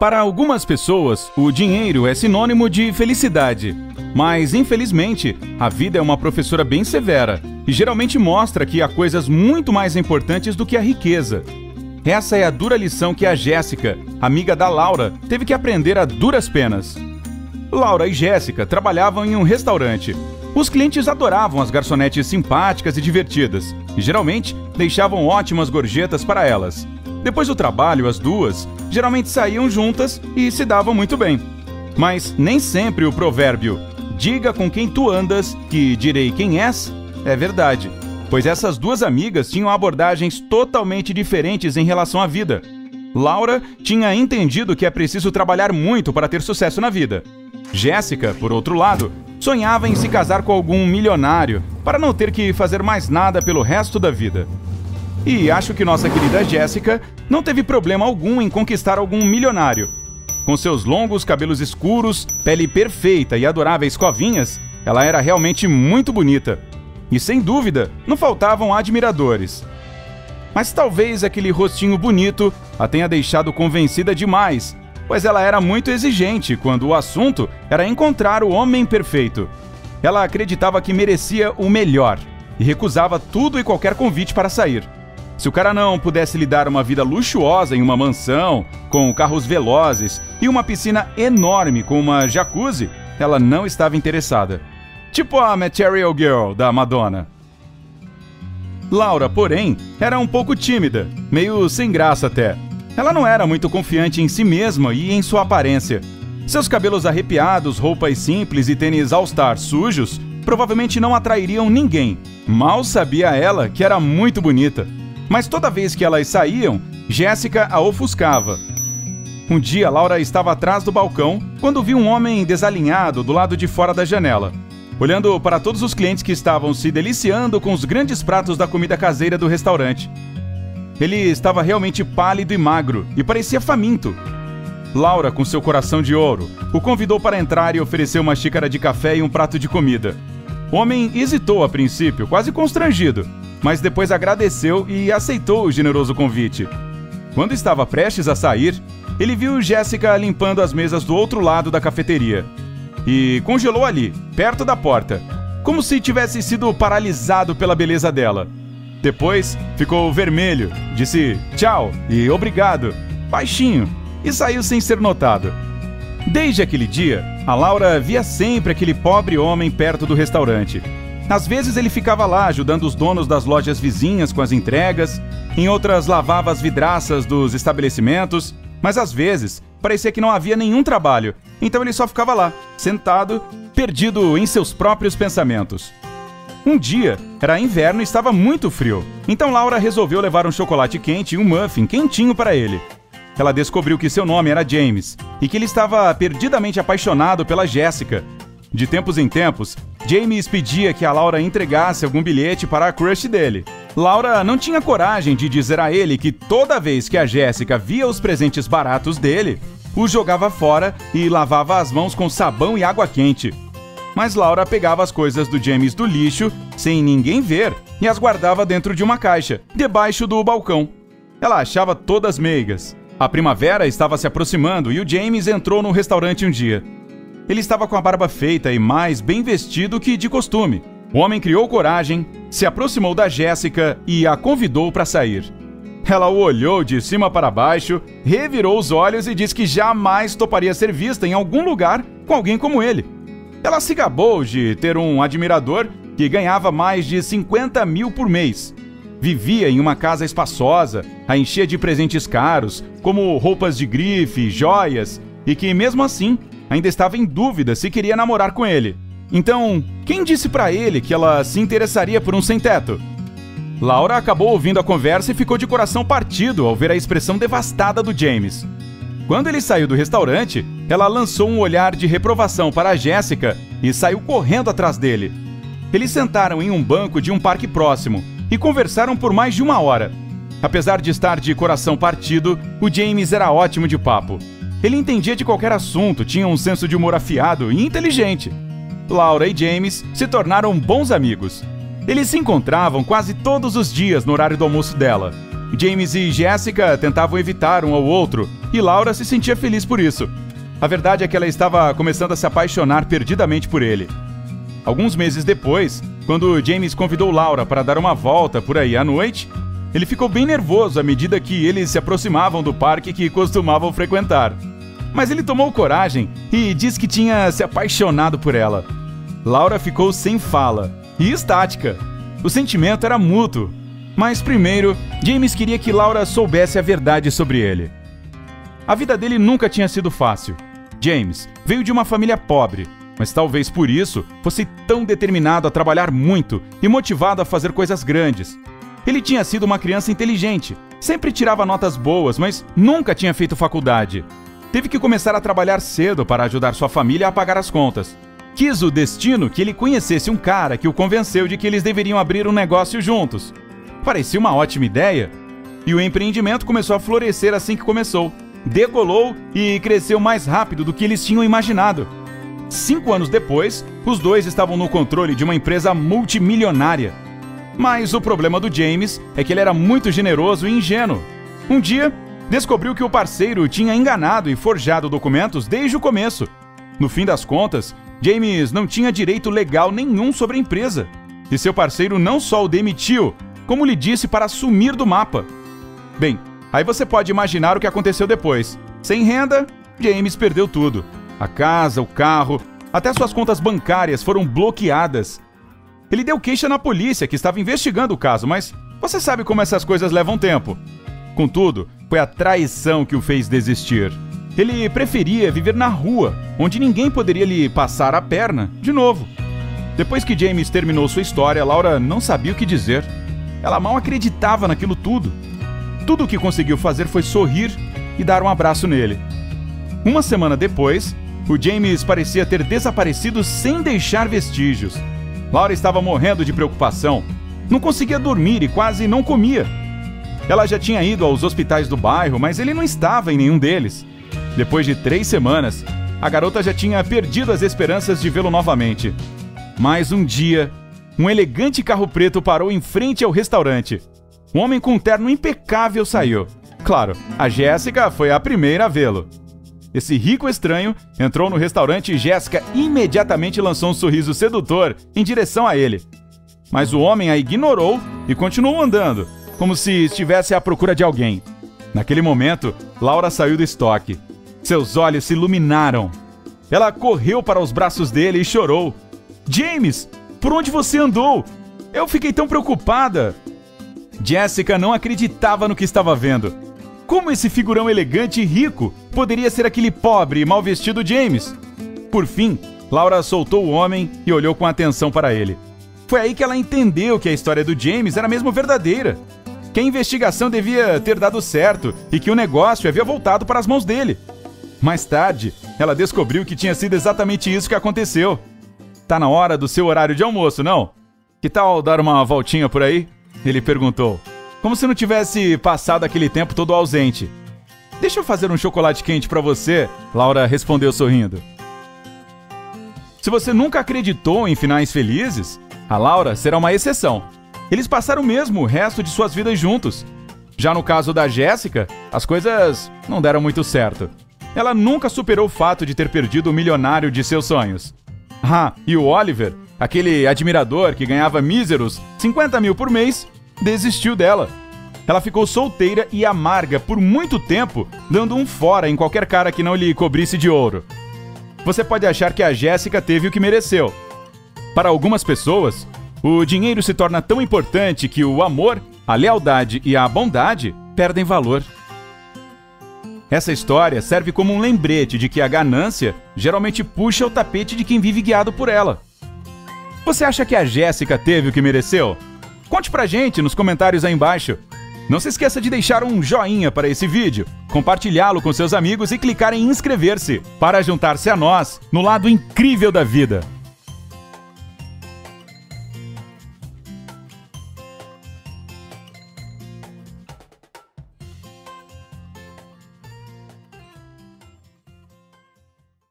Para algumas pessoas, o dinheiro é sinônimo de felicidade. Mas, infelizmente, a vida é uma professora bem severa e geralmente mostra que há coisas muito mais importantes do que a riqueza. Essa é a dura lição que a Jéssica, amiga da Laura, teve que aprender a duras penas. Laura e Jéssica trabalhavam em um restaurante. Os clientes adoravam as garçonetes simpáticas e divertidas, e geralmente deixavam ótimas gorjetas para elas. Depois do trabalho, as duas geralmente saíam juntas e se davam muito bem. Mas nem sempre o provérbio "diga com quem tu andas, que direi quem és" é verdade, pois essas duas amigas tinham abordagens totalmente diferentes em relação à vida. Laura tinha entendido que é preciso trabalhar muito para ter sucesso na vida. Jéssica, por outro lado, sonhava em se casar com algum milionário para não ter que fazer mais nada pelo resto da vida. E acho que nossa querida Jéssica não teve problema algum em conquistar algum milionário. Com seus longos cabelos escuros, pele perfeita e adoráveis covinhas, ela era realmente muito bonita. E sem dúvida, não faltavam admiradores. Mas talvez aquele rostinho bonito a tenha deixado convencida demais, pois ela era muito exigente quando o assunto era encontrar o homem perfeito. Ela acreditava que merecia o melhor e recusava tudo e qualquer convite para sair. Se o cara não pudesse lhe dar uma vida luxuosa em uma mansão, com carros velozes e uma piscina enorme com uma jacuzzi, ela não estava interessada. Tipo a Material Girl da Madonna. Laura, porém, era um pouco tímida, meio sem graça até. Ela não era muito confiante em si mesma e em sua aparência. Seus cabelos arrepiados, roupas simples e tênis All-Star sujos provavelmente não atrairiam ninguém. Mal sabia ela que era muito bonita. Mas toda vez que elas saíam, Jéssica a ofuscava. Um dia, Laura estava atrás do balcão quando viu um homem desalinhado do lado de fora da janela, olhando para todos os clientes que estavam se deliciando com os grandes pratos da comida caseira do restaurante. Ele estava realmente pálido e magro e parecia faminto. Laura, com seu coração de ouro, o convidou para entrar e ofereceu uma xícara de café e um prato de comida. O homem hesitou a princípio, quase constrangido, mas depois agradeceu e aceitou o generoso convite. Quando estava prestes a sair, ele viu Jéssica limpando as mesas do outro lado da cafeteria e congelou ali, perto da porta, como se tivesse sido paralisado pela beleza dela. Depois ficou vermelho, disse tchau e obrigado, baixinho, e saiu sem ser notado. Desde aquele dia, a Laura via sempre aquele pobre homem perto do restaurante. Às vezes ele ficava lá ajudando os donos das lojas vizinhas com as entregas, em outras lavava as vidraças dos estabelecimentos, mas às vezes parecia que não havia nenhum trabalho, então ele só ficava lá, sentado, perdido em seus próprios pensamentos. Um dia, era inverno e estava muito frio, então Laura resolveu levar um chocolate quente e um muffin quentinho para ele. Ela descobriu que seu nome era James e que ele estava perdidamente apaixonado pela Jéssica. De tempos em tempos, James pedia que a Laura entregasse algum bilhete para a crush dele. Laura não tinha coragem de dizer a ele que toda vez que a Jéssica via os presentes baratos dele, os jogava fora e lavava as mãos com sabão e água quente. Mas Laura pegava as coisas do James do lixo, sem ninguém ver, e as guardava dentro de uma caixa, debaixo do balcão. Ela achava todas meigas. A primavera estava se aproximando e o James entrou no restaurante um dia. Ele estava com a barba feita e mais bem vestido que de costume. O homem criou coragem, se aproximou da Jéssica e a convidou para sair. Ela o olhou de cima para baixo, revirou os olhos e disse que jamais toparia ser vista em algum lugar com alguém como ele. Ela se gabou de ter um admirador que ganhava mais de 50 mil por mês. Vivia em uma casa espaçosa, a enchia de presentes caros, como roupas de grife, joias, e que, mesmo assim, ainda estava em dúvida se queria namorar com ele. Então, quem disse para ele que ela se interessaria por um sem-teto? Laura acabou ouvindo a conversa e ficou de coração partido ao ver a expressão devastada do James. Quando ele saiu do restaurante, ela lançou um olhar de reprovação para a Jéssica e saiu correndo atrás dele. Eles sentaram em um banco de um parque próximo e conversaram por mais de 1 hora. Apesar de estar de coração partido, o James era ótimo de papo. Ele entendia de qualquer assunto, tinha um senso de humor afiado e inteligente. Laura e James se tornaram bons amigos. Eles se encontravam quase todos os dias no horário do almoço dela. James e Jéssica tentavam evitar um ao outro e Laura se sentia feliz por isso. A verdade é que ela estava começando a se apaixonar perdidamente por ele. Alguns meses depois, quando James convidou Laura para dar uma volta por aí à noite, ele ficou bem nervoso à medida que eles se aproximavam do parque que costumavam frequentar. Mas ele tomou coragem e disse que tinha se apaixonado por ela. Laura ficou sem fala e estática. O sentimento era mútuo. Mas primeiro, James queria que Laura soubesse a verdade sobre ele. A vida dele nunca tinha sido fácil. James veio de uma família pobre, mas talvez por isso fosse tão determinado a trabalhar muito e motivado a fazer coisas grandes. Ele tinha sido uma criança inteligente, sempre tirava notas boas, mas nunca tinha feito faculdade. Teve que começar a trabalhar cedo para ajudar sua família a pagar as contas. Quis o destino que ele conhecesse um cara que o convenceu de que eles deveriam abrir um negócio juntos. Parecia uma ótima ideia. E o empreendimento começou a florescer assim que começou. Decolou e cresceu mais rápido do que eles tinham imaginado. 5 anos depois, os dois estavam no controle de uma empresa multimilionária. Mas o problema do James é que ele era muito generoso e ingênuo. Um dia, descobriu que o parceiro tinha enganado e forjado documentos desde o começo. No fim das contas, James não tinha direito legal nenhum sobre a empresa. E seu parceiro não só o demitiu, como lhe disse para sumir do mapa. Bem, aí você pode imaginar o que aconteceu depois. Sem renda, James perdeu tudo. A casa, o carro, até suas contas bancárias foram bloqueadas. Ele deu queixa na polícia, que estava investigando o caso, mas você sabe como essas coisas levam tempo. Contudo, foi a traição que o fez desistir. Ele preferia viver na rua, onde ninguém poderia lhe passar a perna, de novo. Depois que James terminou sua história, Laura não sabia o que dizer. Ela mal acreditava naquilo tudo. Tudo o que conseguiu fazer foi sorrir e dar um abraço nele. Uma semana depois, o James parecia ter desaparecido sem deixar vestígios. Laura estava morrendo de preocupação. Não conseguia dormir e quase não comia. Ela já tinha ido aos hospitais do bairro, mas ele não estava em nenhum deles. Depois de 3 semanas, a garota já tinha perdido as esperanças de vê-lo novamente. Mas um dia, um elegante carro preto parou em frente ao restaurante. Um homem com um terno impecável saiu. Claro, a Jéssica foi a primeira a vê-lo. Esse rico estranho entrou no restaurante e Jéssica imediatamente lançou um sorriso sedutor em direção a ele. Mas o homem a ignorou e continuou andando, como se estivesse à procura de alguém. Naquele momento, Laura saiu do estoque. Seus olhos se iluminaram. Ela correu para os braços dele e chorou. "James, por onde você andou? Eu fiquei tão preocupada." Jéssica não acreditava no que estava vendo. Como esse figurão elegante e rico poderia ser aquele pobre e mal vestido James? Por fim, Laura soltou o homem e olhou com atenção para ele. Foi aí que ela entendeu que a história do James era mesmo verdadeira. Que a investigação devia ter dado certo e que o negócio havia voltado para as mãos dele. Mais tarde, ela descobriu que tinha sido exatamente isso que aconteceu. "Tá na hora do seu horário de almoço, não? Que tal dar uma voltinha por aí?" ele perguntou. Como se não tivesse passado aquele tempo todo ausente. "Deixa eu fazer um chocolate quente para você", Laura respondeu sorrindo. Se você nunca acreditou em finais felizes, a Laura será uma exceção. Eles passaram mesmo o resto de suas vidas juntos. Já no caso da Jéssica, as coisas não deram muito certo. Ela nunca superou o fato de ter perdido o milionário de seus sonhos. E o Oliver, aquele admirador que ganhava míseros 50 mil por mês, desistiu dela. Ela ficou solteira e amarga por muito tempo, dando um fora em qualquer cara que não lhe cobrisse de ouro. Você pode achar que a Jéssica teve o que mereceu. Para algumas pessoas, o dinheiro se torna tão importante que o amor, a lealdade e a bondade perdem valor. Essa história serve como um lembrete de que a ganância geralmente puxa o tapete de quem vive guiado por ela. Você acha que a Jéssica teve o que mereceu? Conte pra gente nos comentários aí embaixo. Não se esqueça de deixar um joinha para esse vídeo, compartilhá-lo com seus amigos e clicar em inscrever-se para juntar-se a nós no lado incrível da vida.